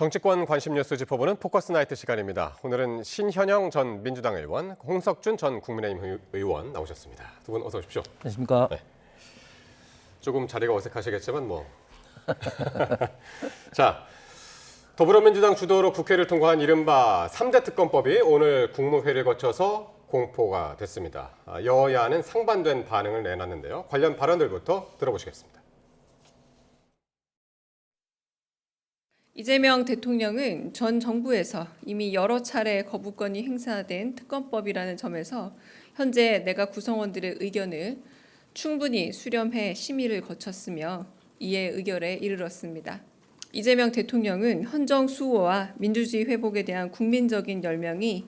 정치권 관심 뉴스 짚어보는 포커스 나이트 시간입니다. 오늘은 신현영 전 민주당 의원, 홍석준 전 국민의힘 의원 나오셨습니다. 두 분 어서 오십시오. 안녕하십니까. 네. 조금 자리가 어색하시겠지만 뭐. 자, 더불어민주당 주도로 국회를 통과한 이른바 3대 특검법이 오늘 국무회의를 거쳐서 공포가 됐습니다. 여야는 상반된 반응을 내놨는데요. 관련 발언들부터 들어보시겠습니다. 이재명 대통령은 전 정부에서 이미 여러 차례 거부권이 행사된 특검법이라는 점에서 현재 내각 구성원들의 의견을 충분히 수렴해 심의를 거쳤으며 이에 의결에 이르렀습니다. 이재명 대통령은 헌정 수호와 민주주의 회복에 대한 국민적인 열명이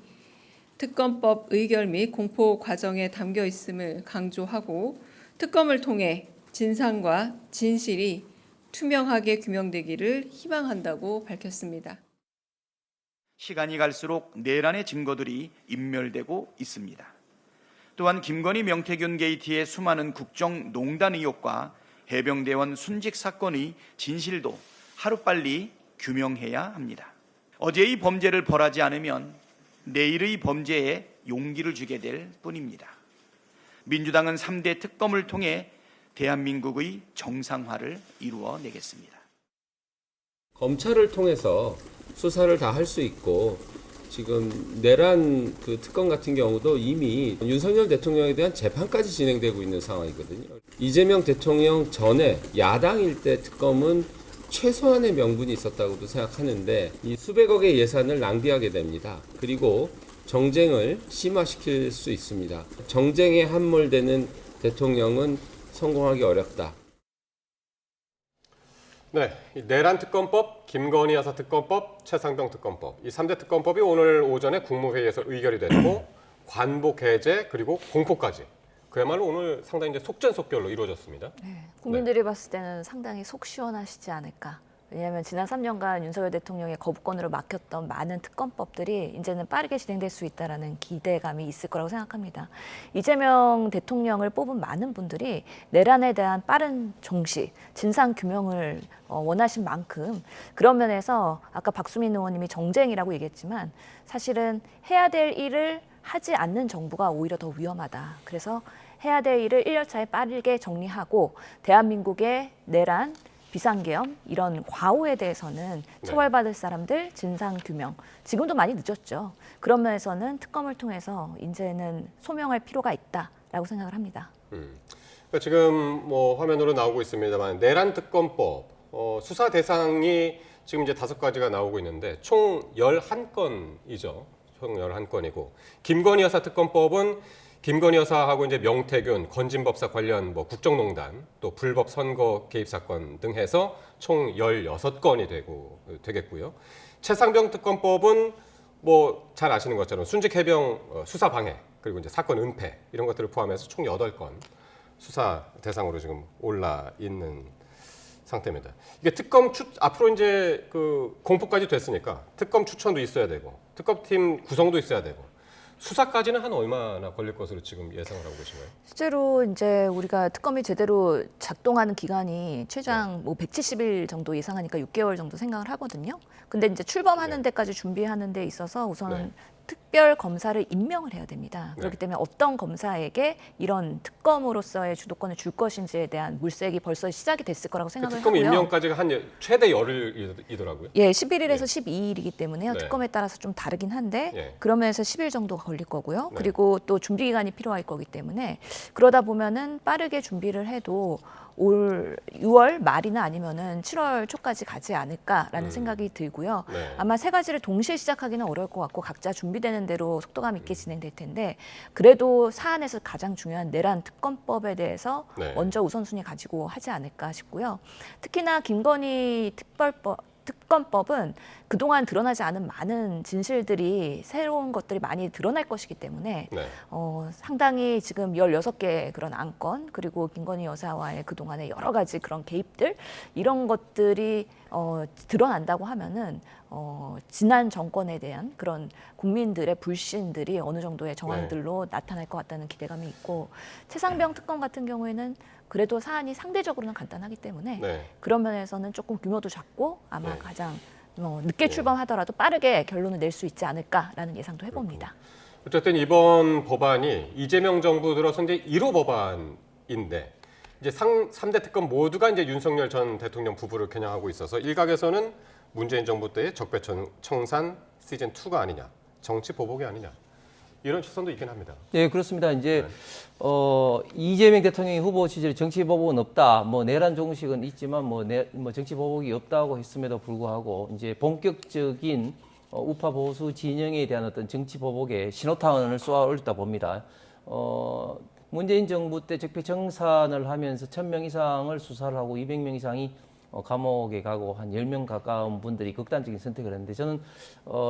특검법 의결 및 공포 과정에 담겨 있음을 강조하고 특검을 통해 진상과 진실이 투명하게 규명되기를 희망한다고 밝혔습니다. 시간이 갈수록 내란의 증거들이 인멸되고 있습니다. 또한 김건희 명태균 게이트의 수많은 국정농단 의혹과 해병대원 순직 사건의 진실도 하루빨리 규명해야 합니다. 어제의 범죄를 벌하지 않으면 내일의 범죄에 용기를 주게 될 뿐입니다. 민주당은 3대 특검을 통해 대한민국의 정상화를 이루어내겠습니다. 검찰을 통해서 수사를 다 할 수 있고 지금 내란 그 특검 같은 경우도 이미 윤석열 대통령에 대한 재판까지 진행되고 있는 상황이거든요. 이재명 대통령 전에 야당일 때 특검은 최소한의 명분이 있었다고도 생각하는데 이 수백억의 예산을 낭비하게 됩니다. 그리고 정쟁을 심화시킬 수 있습니다. 정쟁에 함몰되는 대통령은 성공하기 어렵다. 네, 내란 특검법, 김건희 여사 특검법, 최상병 특검법 이 3대 특검법이 오늘 오전에 국무회의에서 의결이 됐고 관복 해제 그리고 공포까지 그야말로 오늘 상당히 이제 속전속결로 이루어졌습니다. 네, 국민들이 봤을 때는 상당히 속 시원하시지 않을까. 왜냐하면 지난 3년간 윤석열 대통령의 거부권으로 막혔던 많은 특검법들이 이제는 빠르게 진행될 수 있다는 기대감이 있을 거라고 생각합니다. 이재명 대통령을 뽑은 많은 분들이 내란에 대한 빠른 정시, 진상 규명을 원하신 만큼 그런 면에서 아까 박수민 의원님이 정쟁이라고 얘기했지만 사실은 해야 될 일을 하지 않는 정부가 오히려 더 위험하다. 그래서 해야 될 일을 1년차에 빠르게 정리하고 대한민국의 내란, 비상계엄 이런 과오에 대해서는 처벌받을 사람들 진상 규명 지금도 많이 늦었죠. 그런 면에서는 특검을 통해서 이제는 소명할 필요가 있다라고 생각을 합니다. 그러니까 지금 뭐 화면으로 나오고 있습니다만 내란 특검법 수사 대상이 지금 이제 5가지가 나오고 있는데 총 11건이죠. 총 11건이고 김건희 여사 특검법은 김건희 여사하고 이제 명태균, 건진법사 관련 뭐 국정농단, 또 불법 선거 개입 사건 등 해서 총 16건이 되겠고요. 최상병 특검법은 뭐 잘 아시는 것처럼 순직 해병 수사 방해, 그리고 이제 사건 은폐 이런 것들을 포함해서 총 8건 수사 대상으로 지금 올라 있는 상태입니다. 이게 특검 앞으로 이제 그 공포까지 됐으니까 특검 추천도 있어야 되고 특검팀 구성도 있어야 되고 수사까지는 한 얼마나 걸릴 것으로 지금 예상을 하고 계신가요? 실제로 이제 우리가 특검이 제대로 작동하는 기간이 최장 뭐 170일 정도 예상하니까 6개월 정도 생각을 하거든요. 근데 이제 출범하는 데까지 준비하는 데 있어서 우선은 특별 검사를 임명을 해야 됩니다. 그렇기 때문에 어떤 검사에게 이런 특검으로서의 주도권을 줄 것인지에 대한 물색이 벌써 시작이 됐을 거라고 생각을 특검 하고요. 임명까지가 한 최대 열흘이더라고요. 예, 11일에서 12일이기 때문에요. 네. 특검에 따라서 좀 다르긴 한데 예. 그러면서 10일 정도가 걸릴 거고요. 네. 그리고 또 준비 기간이 필요할 거기 때문에 그러다 보면은 빠르게 준비를 해도 올 6월 말이나 아니면은 7월 초까지 가지 않을까라는 생각이 들고요. 네. 아마 3가지를 동시에 시작하기는 어려울 것 같고 각자 준비되는 대로 속도감 있게 진행될 텐데 그래도 사안에서 가장 중요한 내란 특검법에 대해서 네. 먼저 우선순위 가지고 하지 않을까 싶고요. 특히나 김건희 특검법은 그동안 드러나지 않은 많은 진실들이 새로운 것들이 많이 드러날 것이기 때문에 네. 상당히 지금 16개 그런 안건 그리고 김건희 여사와의 그동안의 여러 가지 그런 개입들 이런 것들이 드러난다고 하면은 지난 정권에 대한 그런 국민들의 불신들이 어느 정도의 정황들로 나타날 것 같다는 기대감이 있고 최상병 특검 같은 경우에는 그래도 사안이 상대적으로는 간단하기 때문에 네. 그런 면에서는 조금 규모도 작고 아마 네. 가장 늦게 출범하더라도 빠르게 결론을 낼 수 있지 않을까라는 예상도 해봅니다. 어쨌든 이번 법안이 이재명 정부 들어서 이제 1호 법안인데 이제 3대 특검 모두가 이제 윤석열 전 대통령 부부를 겨냥하고 있어서 일각에서는 문재인 정부 때의 적폐청산 시즌 2가 아니냐, 정치 보복이 아니냐 이런 시선도 있긴 합니다. 네, 그렇습니다. 이제 이재명 대통령이 후보 시절에 정치 보복은 없다. 뭐 내란 종식은 있지만 뭐 정치 보복이 없다고 했음에도 불구하고 이제 본격적인 우파 보수 진영에 대한 어떤 정치 보복에 신호탄을 쏘아 올렸다 봅니다. 문재인 정부 때 적폐청산을 하면서 1,000명 이상을 수사를 하고 200명 이상이 감옥에 가고 한 10명 가까운 분들이 극단적인 선택을 했는데 저는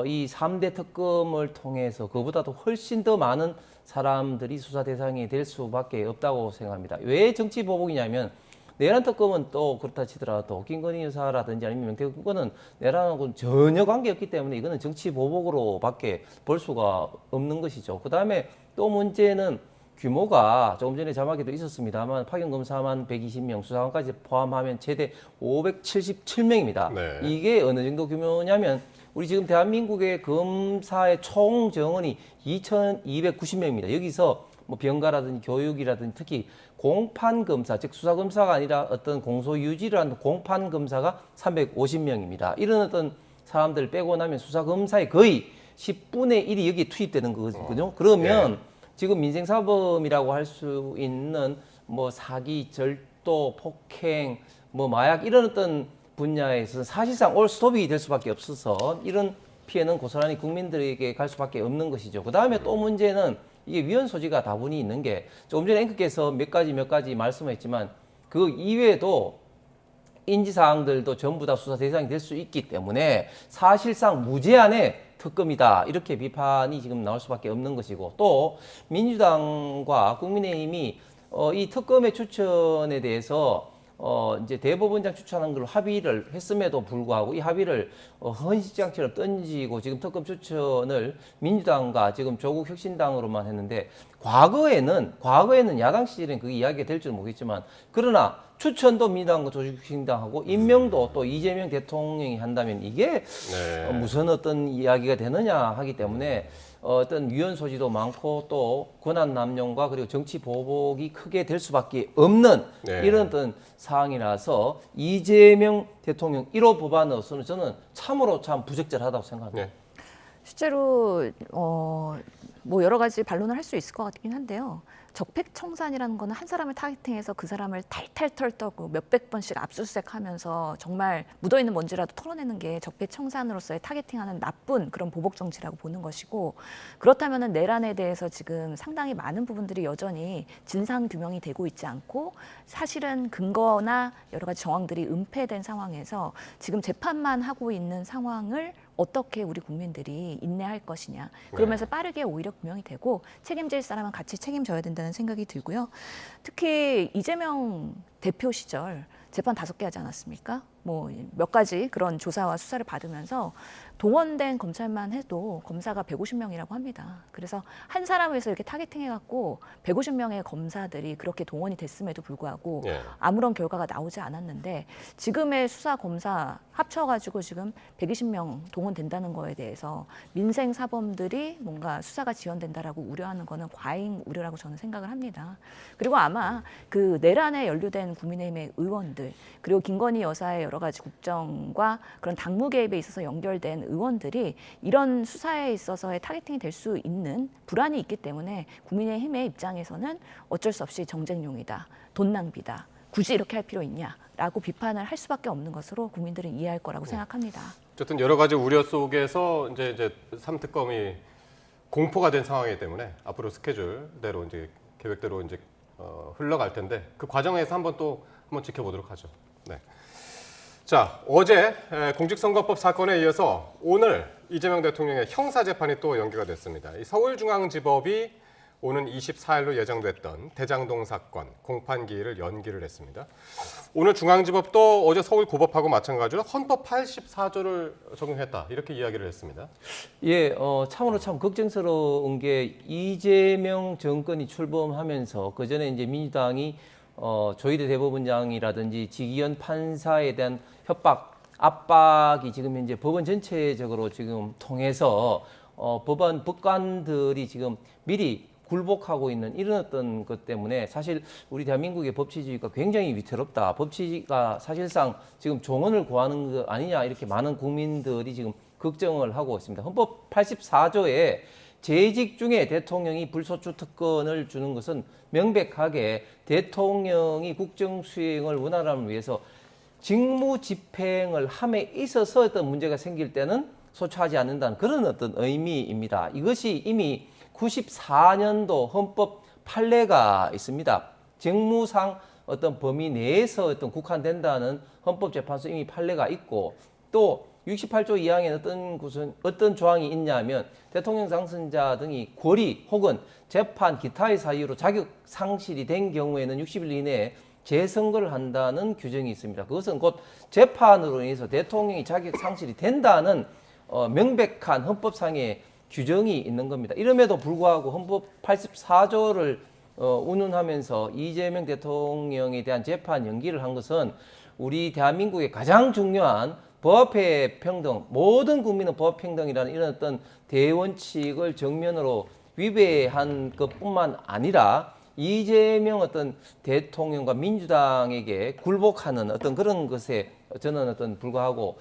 이 3대 특검을 통해서 그보다도 훨씬 더 많은 사람들이 수사 대상이 될 수밖에 없다고 생각합니다. 왜 정치 보복이냐면 내란 특검은 또 그렇다 치더라도 김건희 여사라든지 아니면 명태균 건은 내란하고는 전혀 관계없기 때문에 이거는 정치 보복으로밖에 볼 수가 없는 것이죠. 그다음에 또 문제는 규모가 조금 전에 자막에도 있었습니다만 파견 검사만 120명, 수사관까지 포함하면 최대 577명입니다. 네. 이게 어느 정도 규모냐면 우리 지금 대한민국의 검사의 총 정원이 2,290명입니다. 여기서 뭐 병가라든지 교육이라든지 특히 공판 검사, 즉 수사 검사가 아니라 어떤 공소 유지를 하는 공판 검사가 350명입니다. 이런 어떤 사람들 빼고 나면 수사 검사의 거의 10분의 1이 여기에 투입되는 거거든요. 그러면 지금 민생사범이라고 할 수 있는 뭐 사기, 절도, 폭행, 뭐 마약 이런 어떤 분야에서 사실상 올 스톱이 될 수밖에 없어서 이런 피해는 고스란히 국민들에게 갈 수밖에 없는 것이죠. 그 다음에 또 문제는 이게 위헌 소지가 다분히 있는 게 조금 전에 앵커께서 몇 가지 말씀했지만 그 이외에도 인지사항들도 전부 다 수사 대상이 될 수 있기 때문에 사실상 무제한의 특검이다 이렇게 비판이 지금 나올 수밖에 없는 것이고 또 민주당과 국민의힘이 이 특검의 추천에 대해서 이제 대법원장 추천한 걸로 합의를 했음에도 불구하고 이 합의를 헌시장처럼 던지고 지금 특검 추천을 민주당과 지금 조국 혁신당으로만 했는데 과거에는 야당 시절엔 그게 이야기가 될 줄은 모르겠지만 그러나 추천도 민주당과 조국 혁신당하고 임명도 또 이재명 대통령이 한다면 이게 무슨 어떤 이야기가 되느냐 하기 때문에 어떤 위헌 소지도 많고 또 권한 남용과 그리고 정치 보복이 크게 될 수밖에 없는 이런 어떤 상황이라서 이재명 대통령 1호 법안으로서는 저는 참으로 참 부적절하다고 생각합니다. 실제로 뭐 여러 가지 반론을 할 수 있을 것 같긴 한데요. 적폐청산이라는 거는 한 사람을 타겟팅해서 그 사람을 탈탈 털고 몇백 번씩 압수수색하면서 정말 묻어있는 먼지라도 털어내는 게 적폐청산으로서의 타겟팅하는 나쁜 그런 보복 정치라고 보는 것이고 그렇다면은 내란에 대해서 지금 상당히 많은 부분들이 여전히 진상 규명이 되고 있지 않고 사실은 근거나 여러 가지 정황들이 은폐된 상황에서 지금 재판만 하고 있는 상황을 어떻게 우리 국민들이 인내할 것이냐. 그러면서 빠르게 오히려 규명이 되고 책임질 사람은 같이 책임져야 된다는 생각이 들고요. 특히 이재명 대표 시절 재판 5개 하지 않았습니까? 뭐 몇 가지 그런 조사와 수사를 받으면서 동원된 검찰만 해도 검사가 150명이라고 합니다. 그래서 한 사람을 해서 이렇게 타겟팅해갖고 150명의 검사들이 그렇게 동원이 됐음에도 불구하고 아무런 결과가 나오지 않았는데 지금의 수사 검사 합쳐가지고 지금 120명 동원된다는 거에 대해서 민생 사범들이 뭔가 수사가 지연된다라고 우려하는 거는 과잉 우려라고 저는 생각을 합니다. 그리고 아마 그 내란에 연루된 국민의힘의 의원들 그리고 김건희 여사의 여러 가지 국정과 그런 당무 개입에 있어서 연결된 의원들이 이런 수사에 있어서의 타겟팅이 될 수 있는 불안이 있기 때문에 국민의힘의 입장에서는 어쩔 수 없이 정쟁용이다, 돈 낭비다, 굳이 이렇게 할 필요 있냐라고 비판을 할 수밖에 없는 것으로 국민들은 이해할 거라고 생각합니다. 어쨌든 여러 가지 우려 속에서 이제 3특검이 공포가 된 상황이기 때문에 앞으로 스케줄대로 이제 계획대로 이제 흘러갈 텐데 그 과정에서 한번 지켜보도록 하죠. 네. 자, 어제 공직선거법 사건에 이어서 오늘 이재명 대통령의 형사재판이 또 연기가 됐습니다. 이 서울중앙지법이 오는 24일로 예정됐던 대장동 사건 공판기일을 연기를 했습니다. 오늘 중앙지법도 어제 서울고법하고 마찬가지로 헌법 84조를 적용했다 이렇게 이야기를 했습니다. 예, 참으로 참 걱정스러운 게 이재명 정권이 출범하면서 그 전에 이제 민주당이 조희대 대법원장이라든지 지기현 판사에 대한 협박 압박이 지금 현재 법원 전체적으로 지금 통해서 법관들이 지금 미리 굴복하고 있는 이런 어떤 것 때문에 사실 우리 대한민국의 법치주의가 굉장히 위태롭다. 법치가 사실상 지금 종언을 구하는 거 아니냐 이렇게 많은 국민들이 지금 걱정을 하고 있습니다. 헌법 84조에 재직 중에 대통령이 불소추 특권을 주는 것은 명백하게 대통령이 국정 수행을 원활함을 위해서 직무 집행을 함에 있어서 어떤 문제가 생길 때는 소추하지 않는다는 그런 어떤 의미입니다. 이것이 이미 94년도 헌법 판례가 있습니다. 직무상 어떤 범위 내에서 어떤 국한된다는 헌법재판소 이미 판례가 있고 또 68조 2항에 어떤 조항이 있냐면 대통령 당선자 등이 고리 혹은 재판 기타의 사유로 자격 상실이 된 경우에는 60일 이내에 재선거를 한다는 규정이 있습니다. 그것은 곧 재판으로 인해서 대통령이 자격 상실이 된다는 명백한 헌법상의 규정이 있는 겁니다. 이름에도 불구하고 헌법 84조를 운운하면서 이재명 대통령에 대한 재판 연기를 한 것은 우리 대한민국의 가장 중요한 법의 평등, 모든 국민은 법평등이라는 이런 어떤 대원칙을 정면으로 위배한 것뿐만 아니라 이재명 어떤 대통령과 민주당에게 굴복하는 어떤 그런 것에 저는 어떤 불과하고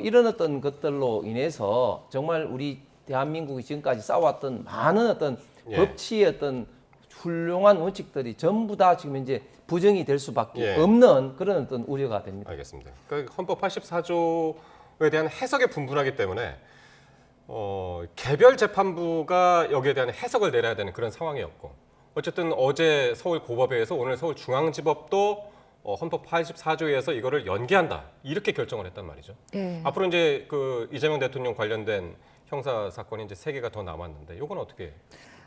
이런 어떤 것들로 인해서 정말 우리 대한민국이 지금까지 쌓아왔던 많은 어떤 법치의 어떤 훌륭한 원칙들이 전부 다 지금 이제 부정이 될 수밖에 없는 그런 어떤 우려가 됩니다. 알겠습니다. 그러니까 헌법 84조에 대한 해석에 분분하기 때문에 개별 재판부가 여기에 대한 해석을 내려야 되는 그런 상황이었고 어쨌든 어제 서울고법회에서 오늘 서울중앙지법도 헌법 84조에 의해서 이거를 연기한다 이렇게 결정을 했단 말이죠. 네. 앞으로 이제 그 이재명 대통령 관련된 형사 사건이 이제 3개가 더 남았는데 이건 어떻게?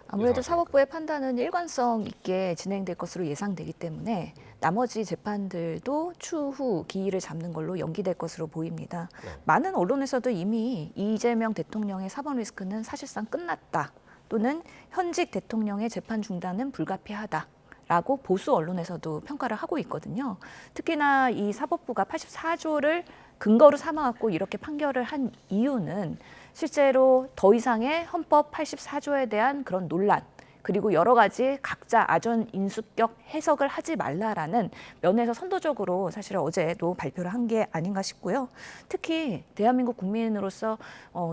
아무래도 예상하십니까? 사법부의 판단은 일관성 있게 진행될 것으로 예상되기 때문에 나머지 재판들도 추후 기일을 잡는 걸로 연기될 것으로 보입니다. 네. 많은 언론에서도 이미 이재명 대통령의 사법 리스크는 사실상 끝났다. 또는 현직 대통령의 재판 중단은 불가피하다라고 보수 언론에서도 평가를 하고 있거든요. 특히나 이 사법부가 84조를 근거로 삼아갖고 이렇게 판결을 한 이유는 실제로 더 이상의 헌법 84조에 대한 그런 논란 그리고 여러 가지 각자 아전 인수격 해석을 하지 말라라는 면에서 선도적으로 사실 어제도 발표를 한 게 아닌가 싶고요. 특히 대한민국 국민으로서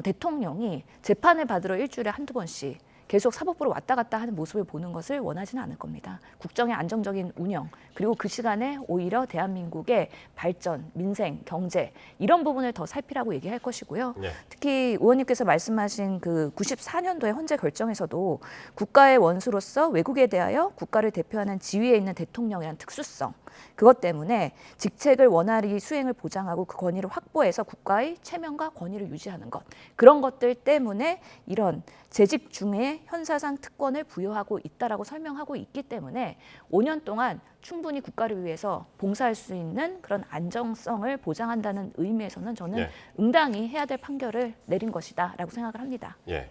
대통령이 재판을 받으러 일주일에 한두 번씩 계속 사법부로 왔다 갔다 하는 모습을 보는 것을 원하지는 않을 겁니다. 국정의 안정적인 운영, 그리고 그 시간에 오히려 대한민국의 발전, 민생, 경제 이런 부분을 더 살피라고 얘기할 것이고요. 네. 특히 의원님께서 말씀하신 그 94년도의 헌재 결정에서도 국가의 원수로서 외국에 대하여 국가를 대표하는 지위에 있는 대통령이라는 특수성, 그것 때문에 직책을 원활히 수행을 보장하고 그 권위를 확보해서 국가의 체면과 권위를 유지하는 것, 그런 것들 때문에 이런 재직 중에 형사상 특권을 부여하고 있다라고 설명하고 있기 때문에 5년 동안 충분히 국가를 위해서 봉사할 수 있는 그런 안정성을 보장한다는 의미에서는 저는 응당히 해야 될 판결을 내린 것이다라고 생각을 합니다. 예.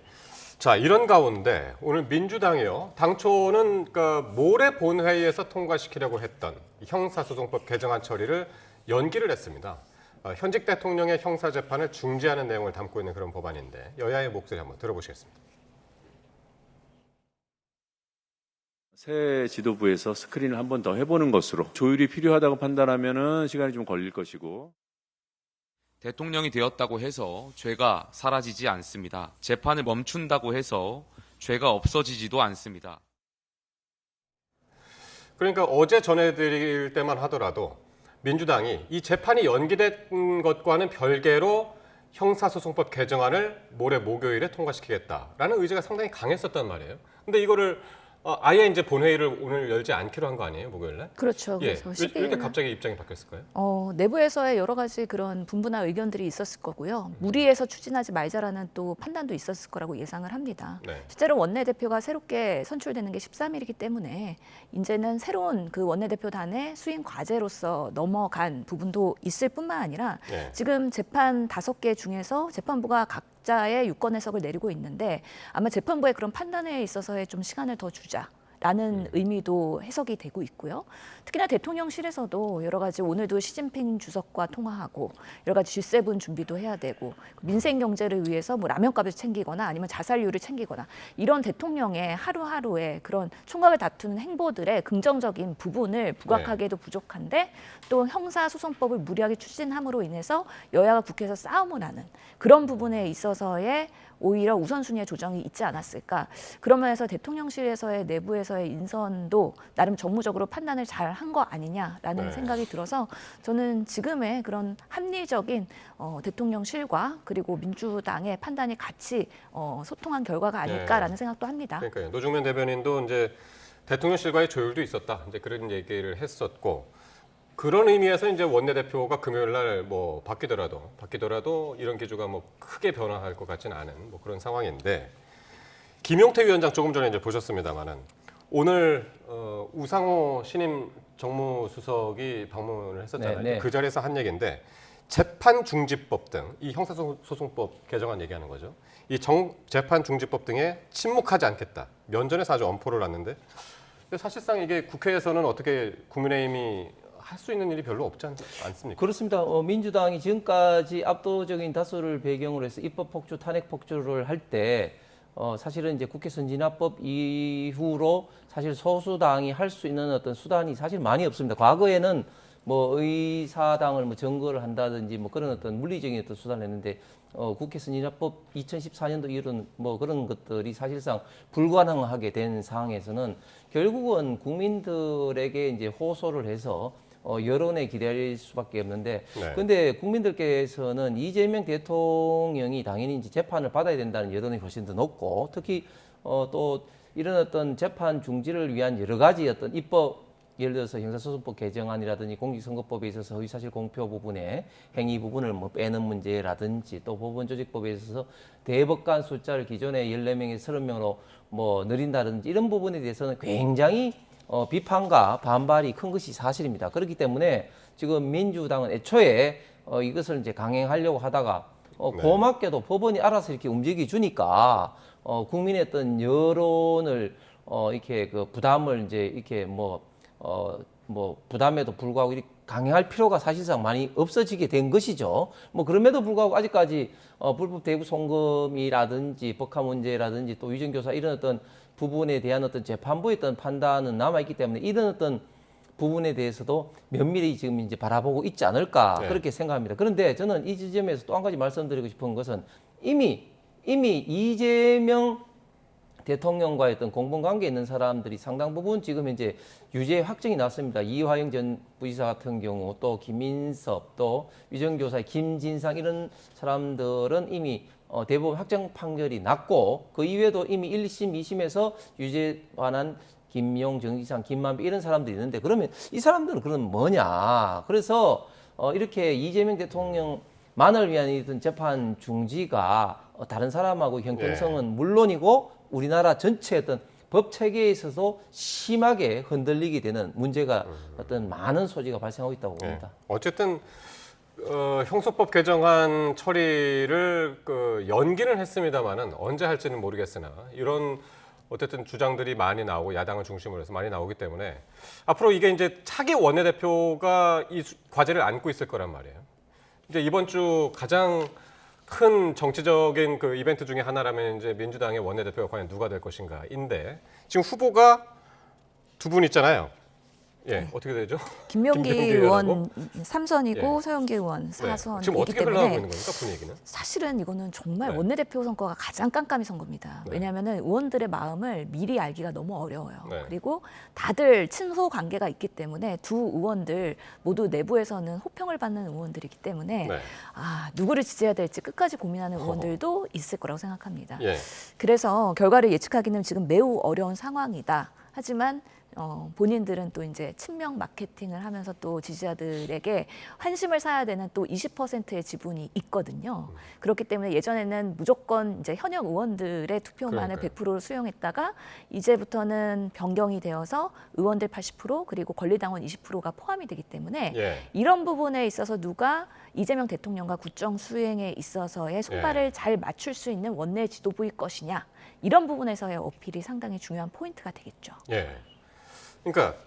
자, 이런 가운데 오늘 민주당이요. 당초는 그러니까 모레 본회의에서 통과시키려고 했던 형사소송법 개정안 처리를 연기를 했습니다. 현직 대통령의 형사재판을 중지하는 내용을 담고 있는 그런 법안인데 여야의 목소리 한번 들어보시겠습니다. 새 지도부에서 스크린을 한 번 더 해보는 것으로 조율이 필요하다고 판단하면은 시간이 좀 걸릴 것이고. 대통령이 되었다고 해서 죄가 사라지지 않습니다. 재판을 멈춘다고 해서 죄가 없어지지도 않습니다. 그러니까 어제 전해드릴 때만 하더라도 민주당이 이 재판이 연기된 것과는 별개로 형사소송법 개정안을 모레 목요일에 통과시키겠다라는 의지가 상당히 강했었단 말이에요. 근데 이거를 아예 이제 본회의를 오늘 열지 않기로 한 거 아니에요, 목요일 날? 그렇죠. 예. 그래서 왜 이렇게 갑자기 입장이 바뀌었을까요? 내부에서의 여러 가지 그런 분분한 의견들이 있었을 거고요. 무리해서 추진하지 말자라는 또 판단도 있었을 거라고 예상을 합니다. 네. 실제로 원내대표가 새롭게 선출되는 게 13일이기 때문에 이제는 새로운 그 원내대표단의 수행 과제로서 넘어간 부분도 있을 뿐만 아니라 네. 지금 재판 5개 중에서 재판부가 각자의 유권 해석을 내리고 있는데 아마 재판부의 그런 판단에 있어서의 좀 시간을 더 주자. 라는 의미도 해석이 되고 있고요. 특히나 대통령실에서도 여러 가지 오늘도 시진핑 주석과 통화하고 여러 가지 G7 준비도 해야 되고 민생 경제를 위해서 뭐 라면값을 챙기거나 아니면 자살률을 챙기거나 이런 대통령의 하루하루의 그런 총각을 다투는 행보들의 긍정적인 부분을 부각하기에도 부족한데 또 형사소송법을 무리하게 추진함으로 인해서 여야가 국회에서 싸움을 하는 그런 부분에 있어서의 오히려 우선순위의 조정이 있지 않았을까. 그런 면에서 대통령실에서의 내부에서의 인선도 나름 정무적으로 판단을 잘 한 거 아니냐라는 생각이 들어서 저는 지금의 그런 합리적인 대통령실과 그리고 민주당의 판단이 같이 소통한 결과가 아닐까라는 생각도 합니다. 그러니까요. 노중면 대변인도 이제 대통령실과의 조율도 있었다. 이제 그런 얘기를 했었고 그런 의미에서 이제 원내대표가 금요일 날 뭐 바뀌더라도 이런 기조가 뭐 크게 변화할 것 같지는 않은 뭐 그런 상황인데 김용태 위원장 조금 전에 이제 보셨습니다만은 오늘 우상호 신임 정무수석이 방문을 했었잖아요. 네, 네. 그 자리에서 한 얘기인데 재판중지법 등 이 형사소송법 개정안 얘기하는 거죠. 이 재판중지법 등에 침묵하지 않겠다. 면전에서 아주 엄포를 놨는데 사실상 이게 국회에서는 어떻게 국민의힘이 할 수 있는 일이 별로 없지 않습니까? 그렇습니다. 민주당이 지금까지 압도적인 다수를 배경으로 해서 입법 폭주, 탄핵 폭주를 할 때 사실은 이제 국회 선진화법 이후로 사실 소수당이 할 수 있는 어떤 수단이 사실 많이 없습니다. 과거에는 뭐 의사당을 뭐 점거를 한다든지 뭐 그런 어떤 물리적인 어떤 수단을 했는데 국회 선진화법 2014년도 이런 뭐 그런 것들이 사실상 불가능하게 된 상황에서는 결국은 국민들에게 이제 호소를 해서 여론에 기다릴 수밖에 없는데, 근데 국민들께서는 이재명 대통령이 당연히 이제 재판을 받아야 된다는 여론이 훨씬 더 높고, 특히 또 이런 어떤 재판 중지를 위한 여러 가지 어떤 입법, 예를 들어서 형사소송법 개정안이라든지 공직선거법에 있어서 허위사실 공표 부분에 행위 부분을 뭐 빼는 문제라든지 또 법원조직법에 있어서 대법관 숫자를 기존에 14명에서 30명으로 뭐 늘린다든지 이런 부분에 대해서는 굉장히 비판과 반발이 큰 것이 사실입니다. 그렇기 때문에 지금 민주당은 애초에 이것을 이제 강행하려고 하다가 고맙게도 법원이 알아서 이렇게 움직여 주니까 국민의 어떤 여론을 이렇게 그 부담을 이제 이렇게 뭐 부담에도 불구하고 이렇게 강행할 필요가 사실상 많이 없어지게 된 것이죠. 뭐 그럼에도 불구하고 아직까지 불법 대부 송금이라든지 법화 문제라든지 또 위정교사 이런 어떤 부분에 대한 어떤 재판부의 어떤 판단은 남아있기 때문에 이런 어떤 부분에 대해서도 면밀히 지금 이제 바라보고 있지 않을까 그렇게 생각합니다. 그런데 저는 이 지점에서 또 한 가지 말씀드리고 싶은 것은 이미 이재명 대통령과의 어떤 공범관계에 있는 사람들이 상당 부분 지금 이제 유죄 확정이 났습니다. 이화영 전 부지사 같은 경우 또 김인섭 또 위정교사의 김진상 이런 사람들은 이미 대법원 확정 판결이 났고 그 이외에도 이미 1심, 2심에서 유죄 관한 김용, 정지상, 김만배 이런 사람들이 있는데 그러면 이 사람들은 그럼 뭐냐. 그래서 이렇게 이재명 대통령만을 위한 이런 재판 중지가 다른 사람하고 형평성은 물론이고 우리나라 전체의 어떤 법 체계에 있어서 심하게 흔들리게 되는 문제가 어떤 많은 소지가 발생하고 있다고 봅니다. 어쨌든 형소법 개정안 처리를 연기는 했습니다만은 언제 할지는 모르겠으나 이런 어쨌든 주장들이 많이 나오고 야당을 중심으로 해서 많이 나오기 때문에 앞으로 이게 이제 차기 원내대표가 이 과제를 안고 있을 거란 말이에요. 이제 이번 주 가장 큰 정치적인 그 이벤트 중에 하나라면 이제 민주당의 원내대표가 과연 누가 될 것인가인데 지금 후보가 두 분 있잖아요. 예, 어떻게 되죠? 김명기 의원 3선이고 서영기 의원 네. 4선이기 지금 어떻게 때문에 흘러가고 있는 겁니까, 분위기는? 사실은 이거는 정말 네. 원내대표 선거가 가장 깜깜이 선거입니다. 네. 왜냐하면 의원들의 마음을 미리 알기가 너무 어려워요. 네. 그리고 다들 친소 관계가 있기 때문에 두 의원들 모두 내부에서는 호평을 받는 의원들이기 때문에 네. 누구를 지지해야 될지 끝까지 고민하는 의원들도 있을 거라고 생각합니다. 예. 그래서 결과를 예측하기는 지금 매우 어려운 상황이다. 하지만 본인들은 또 이제 친명 마케팅을 하면서 또 지지자들에게 환심을 사야 되는 또 20%의 지분이 있거든요. 그렇기 때문에 예전에는 무조건 이제 현역 의원들의 투표만을 그러니까요. 100%를 수용했다가 이제부터는 변경이 되어서 의원들 80% 그리고 권리당원 20%가 포함이 되기 때문에 예. 이런 부분에 있어서 누가 이재명 대통령과 국정 수행에 있어서의 손발을 잘 맞출 수 있는 원내 지도부일 것이냐 이런 부분에서의 어필이 상당히 중요한 포인트가 되겠죠. 예. 그러니까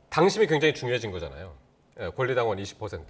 당심이 굉장히 중요해진 거잖아요. 예, 권리당원 20%.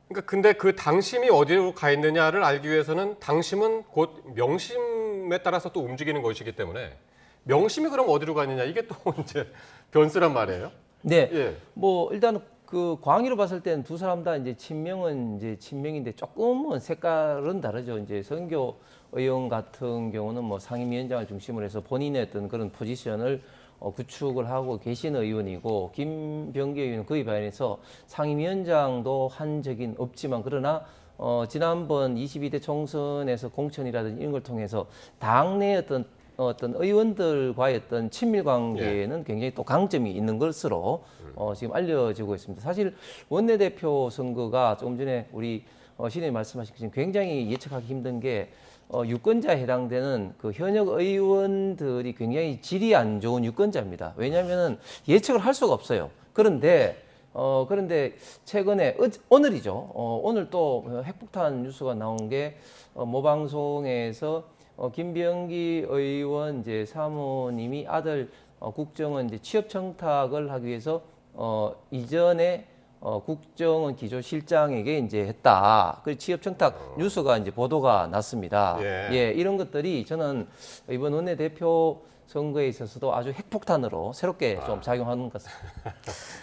그러니까 근데 그 당심이 어디로 가 있느냐를 알기 위해서는 당심은 곧 명심에 따라서 또 움직이는 것이기 때문에 명심이 그럼 어디로 가느냐 이게 또 이제 변수란 말이에요. 네. 예. 뭐 일단 그 광의로 봤을 때는 두 사람 다 이제 친명은 이제 친명인데 조금은 색깔은 다르죠. 이제 선교 의원 같은 경우는 뭐 상임위원장을 중심으로 해서 본인의 어떤 그런 포지션을 구축을 하고 계신 의원이고 김병기 의원은 그에 반해서 상임위원장도 한 적은 없지만 그러나 지난번 22대 총선에서 공천이라든지 이런 걸 통해서 당내 어떤 의원들과의 어떤 친밀 관계는 굉장히 또 강점이 있는 것으로 지금 알려지고 있습니다. 사실 원내대표 선거가 조금 전에 우리 시인님 말씀하신 것처럼 굉장히 예측하기 힘든 게 유권자에 해당되는 그 현역 의원들이 굉장히 질이 안 좋은 유권자입니다. 왜냐하면은 예측을 할 수가 없어요. 그런데 최근에 오늘이죠. 오늘 또 핵폭탄 뉴스가 나온 게 모 방송에서 김병기 의원 이제 사모님이 아들 국정원 이제 취업 청탁을 하기 위해서 이전에 국정원 기조실장에게 이제 했다. 그 취업 청탁 뉴스가 이제 보도가 났습니다. 예. 이런 것들이 저는 이번 원내대표 선거에 있어서도 아주 핵폭탄으로 새롭게 좀 작용하는 것 같습니다.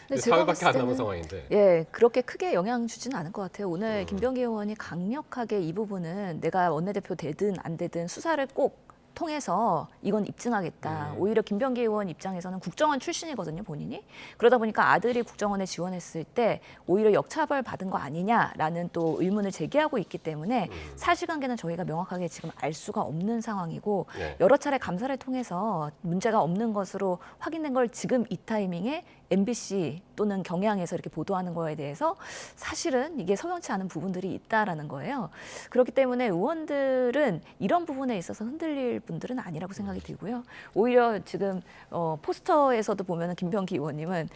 근데 제가 4일밖에 봤을 안 남은 때는 상황인데. 예, 그렇게 크게 영향 주지는 않을 것 같아요. 오늘 김병기 의원이 강력하게 이 부분은 내가 원내대표 되든 안 되든 수사를 꼭 통해서 이건 입증하겠다. 오히려 김병기 의원 입장에서는 국정원 출신이거든요, 본인이. 그러다 보니까 아들이 국정원에 지원했을 때 오히려 역차별 받은 거 아니냐라는 또 의문을 제기하고 있기 때문에 사실관계는 저희가 명확하게 지금 알 수가 없는 상황이고 예. 여러 차례 감사를 통해서 문제가 없는 것으로 확인된 걸 지금 이 타이밍에 MBC 또는 경향에서 이렇게 보도하는 거에 대해서 사실은 이게 서명치 않은 부분들이 있다라는 거예요. 그렇기 때문에 의원들은 이런 부분에 있어서 흔들릴 분들은 아니라고 생각이 들고요. 오히려 지금 포스터에서도 보면 김병기 의원님은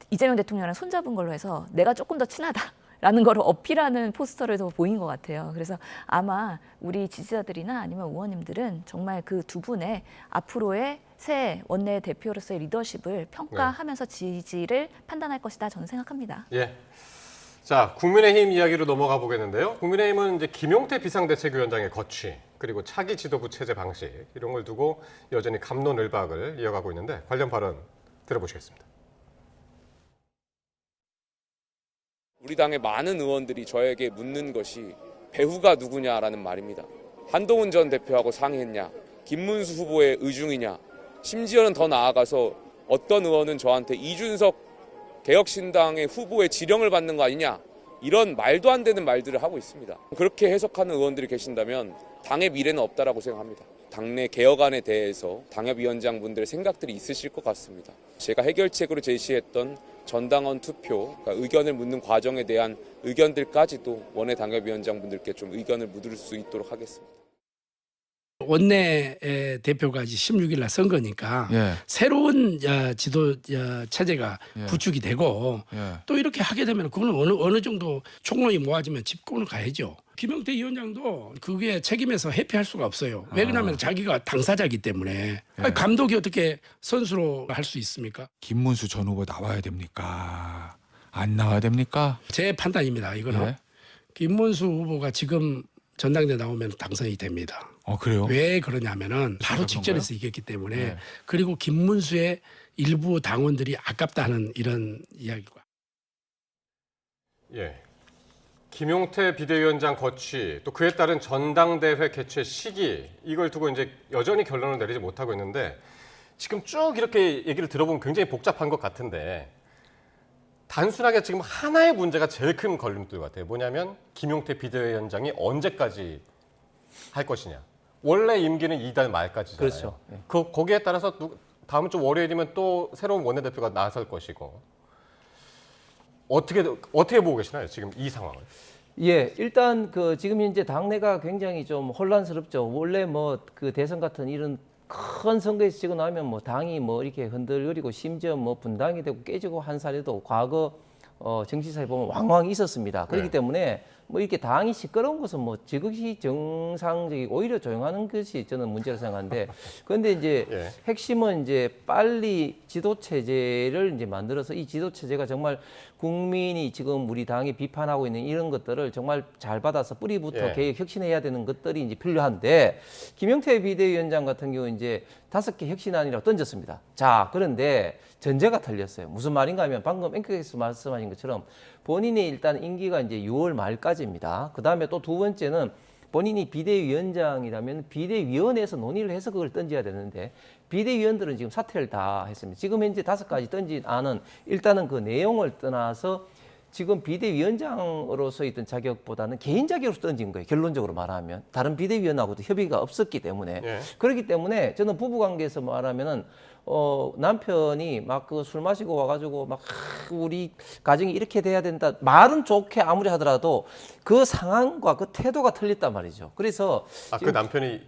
이재명 대통령이랑 손잡은 걸로 해서 내가 조금 더 친하다. 라는 거를 어필하는 포스터를 더 보인 것 같아요. 그래서 아마 우리 지지자들이나 아니면 의원님들은 정말 그 두 분의 앞으로의 새 원내 대표로서의 리더십을 평가하면서 지지를 판단할 것이다 저는 생각합니다. 예. 자, 국민의힘 이야기로 넘어가 보겠는데요. 국민의힘은 이제 김용태 비상대책위원장의 거취 그리고 차기 지도부 체제 방식 이런 걸 두고 여전히 갑론을박을 이어가고 있는데 관련 발언 들어보시겠습니다. 우리 당의 많은 의원들이 저에게 묻는 것이 배후가 누구냐라는 말입니다. 한동훈 전 대표하고 상의했냐, 김문수 후보의 의중이냐, 심지어는 더 나아가서 어떤 의원은 저한테 이준석 개혁신당의 후보의 지령을 받는 거 아니냐, 이런 말도 안 되는 말들을 하고 있습니다. 그렇게 해석하는 의원들이 계신다면 당의 미래는 없다라고 생각합니다. 당내 개혁안에 대해서 당협위원장분들의 생각들이 있으실 것 같습니다. 제가 해결책으로 제시했던 전당원 투표, 그러니까 의견을 묻는 과정에 대한 의견들까지도 원내 당협위원장분들께 좀 의견을 묻을 수 있도록 하겠습니다. 원내 대표가 이제 16일 날 선거니까 새로운 지도 체제가 구축이 되고 또 이렇게 하게 되면 그거는 어느 정도 총론이 모아지면 짚고는 가야죠. 김용태 위원장도 그게 책임에서 회피할 수가 없어요. 왜 그러냐면 자기가 당사자이기 때문에. 아니, 감독이 어떻게 선수로 할 수 있습니까? 김문수 전 후보 나와야 됩니까? 안 나와야 됩니까? 제 판단입니다. 이거는 김문수 후보가 지금 전당대 나오면 당선이 됩니다. 그래요? 왜 그러냐면은 바로 직전에서 이겼기 때문에 그리고 김문수의 일부 당원들이 아깝다는 이런 이야기가. 예. 김용태 비대위원장 거취 또 그에 따른 전당대회 개최 시기 이걸 두고 이제 여전히 결론을 내리지 못하고 있는데 지금 쭉 이렇게 얘기를 들어보면 굉장히 복잡한 것 같은데 단순하게 지금 하나의 문제가 제일 큰 걸림돌 같아요. 뭐냐면 김용태 비대위원장이 언제까지 할 것이냐. 원래 임기는 이달 말까지잖아요. 그렇죠. 거기에 따라서 다음 주 월요일이면 또 새로운 원내대표가 나설 것이고 어떻게 보고 계시나요? 지금 이 상황을? 예, 일단 그 지금 현재 당내가 굉장히 좀 혼란스럽죠. 원래 뭐 그 대선 같은 이런 큰 선거에서 지고 나면 뭐 당이 뭐 이렇게 흔들거리고 심지어 뭐 분당이 되고 깨지고 한 사례도 과거 정치사에 보면 왕왕 있었습니다. 그렇기 네. 때문에 뭐 이렇게 당이 시끄러운 것은 뭐 지극히 정상적이고 오히려 조용하는 것이 저는 문제라고 생각하는데 그런데 이제 예. 핵심은 이제 빨리 지도 체제를 이제 만들어서 이 지도 체제가 정말 국민이 지금 우리 당이 비판하고 있는 이런 것들을 정말 잘 받아서 뿌리부터 예. 개혁 혁신해야 되는 것들이 이제 필요한데 김영태 비대위원장 같은 경우 이제 5개 혁신안이라고 던졌습니다. 자, 그런데 전제가 틀렸어요. 무슨 말인가 하면 방금 앵커께서 말씀하신 것처럼 본인이 일단 임기가 이제 6월 말까지입니다. 그 다음에 또 두 번째는 본인이 비대위원장이라면 비대위원회에서 논의를 해서 그걸 던져야 되는데 비대위원들은 지금 사퇴를 다 했습니다. 지금 현재 5가지 던진 안은 일단은 그 내용을 떠나서 지금 비대위원장으로서 있던 자격보다는 개인 자격으로 던진 거예요. 결론적으로 말하면. 다른 비대위원하고도 협의가 없었기 때문에. 예. 그렇기 때문에 저는 부부관계에서 말하면은 남편이 막 그 술 마시고 와가지고 막 우리 가정이 이렇게 돼야 된다. 말은 좋게 아무리 하더라도 그 상황과 그 태도가 틀렸단 말이죠. 그래서 그 남편이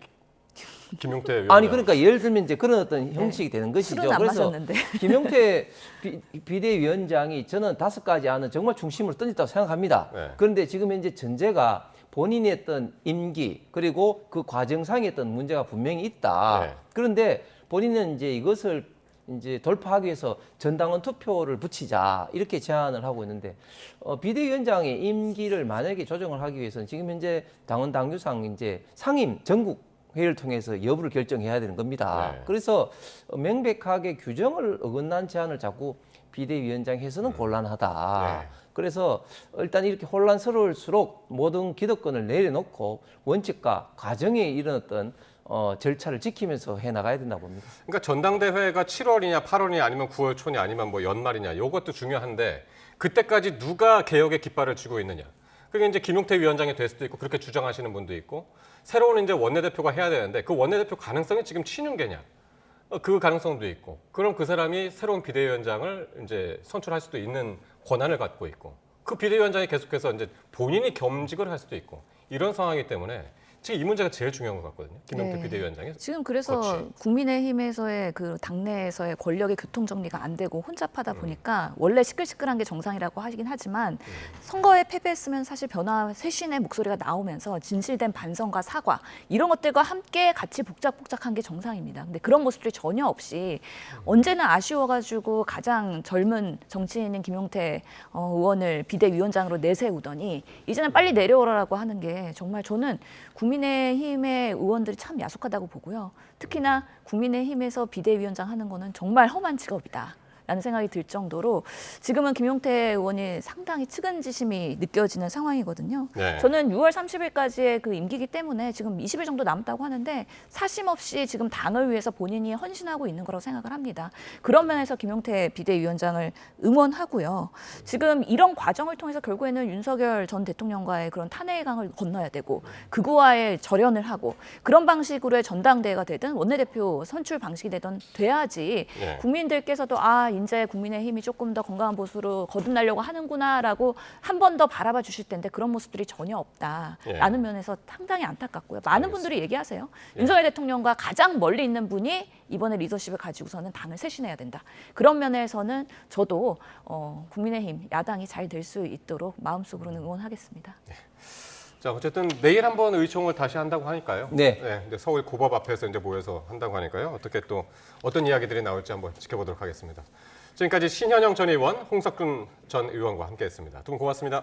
김용태 위원장. 아니 그러니까 예를 들면 이제 그런 어떤 형식이 되는 것이죠. 술은 안 그래서 마셨는데. 김용태 비대위원장이 저는 5가지 안은 정말 중심으로 던졌다고 생각합니다. 네. 그런데 지금 현재 전제가 본인이 했던 임기 그리고 그 과정상에 했던 문제가 분명히 있다. 네. 그런데 본인은 이제 이것을 이제 돌파하기 위해서 전당원 투표를 붙이자 이렇게 제안을 하고 있는데 비대위원장의 임기를 만약에 조정을 하기 위해서는 지금 현재 당원 당규상 이제 상임 전국 회의를 통해서 여부를 결정해야 되는 겁니다. 네. 그래서 명백하게 규정을 어긋난 제안을 자꾸 비대위원장이 해서는 곤란하다. 네. 그래서 일단 이렇게 혼란스러울수록 모든 기득권을 내려놓고 원칙과 과정에 이런 어떤 절차를 지키면서 해나가야 된다고 봅니다. 그러니까 전당대회가 7월이냐 8월이냐 아니면 9월 초냐 아니면 뭐 연말이냐 이것도 중요한데 그때까지 누가 개혁의 깃발을 쥐고 있느냐. 그게 이제 김용태 위원장이 될 수도 있고 그렇게 주장하시는 분도 있고 새로운 이제 원내대표가 해야 되는데 그 원내대표 가능성이 지금 친윤계냐. 그 가능성도 있고 그럼 그 사람이 새로운 비대위원장을 이제 선출할 수도 있는 권한을 갖고 있고 그 비대위원장이 계속해서 이제 본인이 겸직을 할 수도 있고 이런 상황이기 때문에 지금 이 문제가 제일 중요한 것 같거든요. 김용태 네. 비대위원장이. 지금 그래서 그렇지. 국민의힘에서의 그 당내에서의 권력의 교통 정리가 안 되고 혼잡하다 보니까 원래 시끌시끌한 게 정상이라고 하긴 하지만 선거에 패배했으면 사실 변화 쇄신의 목소리가 나오면서 진실된 반성과 사과 이런 것들과 함께 같이 복작복작한 게 정상입니다. 근데 그런 모습들이 전혀 없이 언제나 아쉬워가지고 가장 젊은 정치인인 김용태 의원을 비대위원장으로 내세우더니 이제는 빨리 내려오라고 하는 게 정말 저는 국민의힘의 의원들이 참 야속하다고 보고요. 특히나 국민의힘에서 비대위원장 하는 거는 정말 험한 직업이다. 라는 생각이 들 정도로 지금은 김용태 의원이 상당히 측은지심이 느껴지는 상황이거든요. 네. 저는 6월 30일까지의 그 임기이기 때문에 지금 20일 정도 남았다고 하는데 사심 없이 지금 당을 위해서 본인이 헌신하고 있는 거라고 생각을 합니다. 그런 면에서 김용태 비대위원장을 응원하고요. 지금 이런 과정을 통해서 결국에는 윤석열 전 대통령과의 그런 탄핵의 강을 건너야 되고 그거와의 절연을 하고 그런 방식으로의 전당대회가 되든 원내대표 선출 방식이 되든 돼야지 네. 국민들께서도 이제 국민의힘이 조금 더 건강한 보수로 거듭나려고 하는구나라고 한 번 더 바라봐 주실 텐데 그런 모습들이 전혀 없다라는 면에서 상당히 안타깝고요. 많은 분들이 얘기하세요. 윤석열 대통령과 가장 멀리 있는 분이 이번에 리더십을 가지고서는 당을 쇄신해야 된다. 그런 면에서는 저도 국민의힘 야당이 잘 될 수 있도록 마음속으로는 응원하겠습니다. 자, 어쨌든 내일 한번 의총을 다시 한다고 하니까요. 네. 근데 서울 고법 앞에서 이제 모여서 한다고 하니까요. 어떻게 또 어떤 이야기들이 나올지 한번 지켜보도록 하겠습니다. 지금까지 신현영 전 의원, 홍석준 전 의원과 함께했습니다. 두 분 고맙습니다.